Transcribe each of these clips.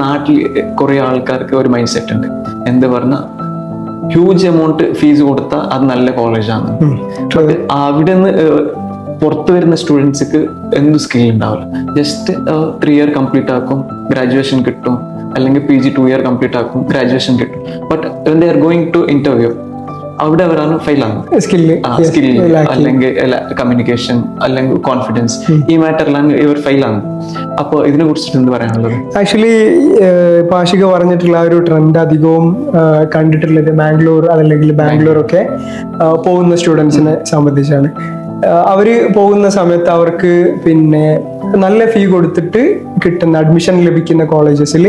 നാട്ടിൽ കുറെ ആൾക്കാർക്ക് ഒരു മൈൻഡ് സെറ്റ് ഉണ്ട്, എന്ത് പറഞ്ഞാൽ ഹ്യൂജ് എമൗണ്ട് ഫീസ് കൊടുത്താൽ അത് നല്ല കോളേജാണ്. അവിടെ നിന്ന് പുറത്തു വരുന്ന സ്റ്റുഡൻസിക്ക് എന്ത് സ്കിൽ ഉണ്ടാവില്ല. ജസ്റ്റ് 3 year കംപ്ലീറ്റ് ആക്കും, ഗ്രാജുവേഷൻ കിട്ടും, അല്ലെങ്കിൽ PG 2 year കംപ്ലീറ്റ് ആക്കും, ഗ്രാജുവേഷൻ കിട്ടും. But when they are going to interview, അവിടെ അവരാണ് ഫെയിൽ ആകുന്നത്. സ്കില്ല് അല്ലെങ്കിൽ കമ്മ്യൂണിക്കേഷൻ അല്ലെങ്കിൽ കോൺഫിഡൻസ്, ഈ മാറ്ററിലാണ് ഇവർ ഫെയിൽ ആകുന്നത്. അപ്പോൾ ഇതിനെ കുറിച്ചിട്ട് എന്ത് പറയാനുള്ളത്? ആക്ച്വലി പാഷിക പറഞ്ഞിട്ടുള്ള ഒരു ട്രെൻഡ് അധികവും കണ്ടിട്ടുള്ളത് ബാംഗ്ലൂർ അതല്ലെങ്കിൽ ബാംഗ്ലൂർ ഒക്കെ പോകുന്ന സ്റ്റുഡൻസിനെ സംബന്ധിച്ചാണ്. അവര് പോകുന്ന സമയത്ത് അവർക്ക് പിന്നെ നല്ല ഫീ കൊടുത്തിട്ട് കിട്ടുന്ന അഡ്മിഷൻ ലഭിക്കുന്ന കോളേജസിൽ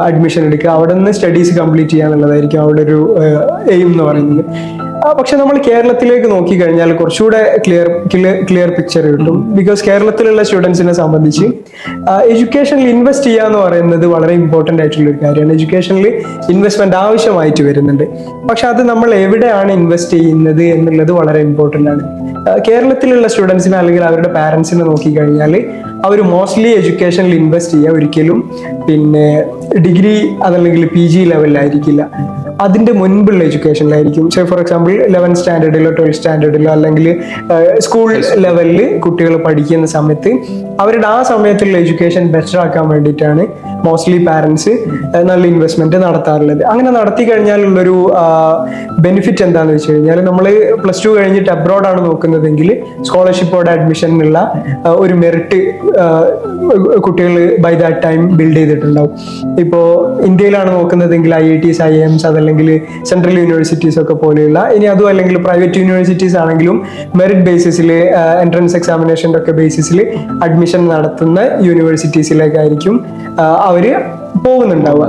അഡ്മിഷൻ എടുക്കുക, അവിടെ നിന്ന് സ്റ്റഡീസ് കംപ്ലീറ്റ് ചെയ്യാന്നുള്ളതായിരിക്കും അവിടെ ഒരു എയിം എന്ന് പറയുന്നത്. പക്ഷെ നമ്മൾ കേരളത്തിലേക്ക് നോക്കിക്കഴിഞ്ഞാൽ കുറച്ചുകൂടെ ക്ലിയർ പിക്ചർ കിട്ടും. ബിക്കോസ് കേരളത്തിലുള്ള സ്റ്റുഡൻസിനെ സംബന്ധിച്ച് എഡ്യൂക്കേഷനിൽ ഇൻവെസ്റ്റ് ചെയ്യുക എന്ന് പറയുന്നത് വളരെ ഇമ്പോർട്ടൻ്റ് ആയിട്ടുള്ള ഒരു കാര്യമാണ്. എഡ്യൂക്കേഷനിൽ ഇൻവെസ്റ്റ്മെന്റ് ആവശ്യമായിട്ട് വരുന്നുണ്ട്. പക്ഷെ അത് നമ്മൾ എവിടെയാണ് ഇൻവെസ്റ്റ് ചെയ്യുന്നത് എന്നുള്ളത് വളരെ ഇമ്പോർട്ടൻ്റ് ആണ്. കേരളത്തിലുള്ള സ്റ്റുഡൻസിനെ അല്ലെങ്കിൽ അവരുടെ പാരൻസിനെ നോക്കിക്കഴിഞ്ഞാൽ അവർ മോസ്റ്റ്ലി എഡ്യൂക്കേഷനിൽ ഇൻവെസ്റ്റ് ചെയ്യുക ഒരിക്കലും പിന്നെ ഡിഗ്രി അതല്ലെങ്കിൽ PG ലെവലിലായിരിക്കില്ല, അതിന്റെ മുൻപുള്ള എഡ്യൂക്കേഷനിലായിരിക്കും. ഫോർ എക്സാമ്പിൾ 11th സ്റ്റാൻഡേർഡിലോ 12th സ്റ്റാൻഡേർഡിലോ അല്ലെങ്കിൽ സ്കൂൾ ലെവലിൽ കുട്ടികൾ പഠിക്കുന്ന സമയത്ത് അവരുടെ ആ സമയത്തുള്ള എഡ്യൂക്കേഷൻ ബെറ്റർ ആക്കാൻ വേണ്ടിയിട്ടാണ് മോസ്റ്റ്ലി പാരൻസ് നല്ല ഇൻവെസ്റ്റ്മെന്റ് നടത്താറുള്ളത്. അങ്ങനെ നടത്തി കഴിഞ്ഞാലുള്ളൊരു ബെനിഫിറ്റ് എന്താണെന്ന് വെച്ച് കഴിഞ്ഞാൽ, നമ്മൾ +2 കഴിഞ്ഞിട്ട് അബ്രോഡാണ് നോക്കുന്നതെങ്കിൽ സ്കോളർഷിപ്പോടെ അഡ്മിഷനുള്ള ഒരു മെറിറ്റ് കുട്ടികൾ ബൈ ദാറ്റ് ടൈം ബിൽഡ് ചെയ്തിട്ടുണ്ടാവും. ഇപ്പോൾ ഇന്ത്യയിലാണ് നോക്കുന്നതെങ്കിൽ IITs, IIMs അതല്ലെങ്കിൽ സെൻട്രൽ യൂണിവേഴ്സിറ്റീസ് ഒക്കെ പോലെയുള്ള, ഇനി അതും അല്ലെങ്കിൽ പ്രൈവറ്റ് യൂണിവേഴ്സിറ്റീസ് ആണെങ്കിലും മെറിറ്റ് ബേസിസിൽ എൻട്രൻസ് എക്സാമിനേഷൻ്റെ ഒക്കെ ബേസിസിൽ അഡ്മിഷൻ നടത്തുന്ന യൂണിവേഴ്സിറ്റീസിലേക്കായിരിക്കും അവര് പോകുന്നുണ്ടാവുക.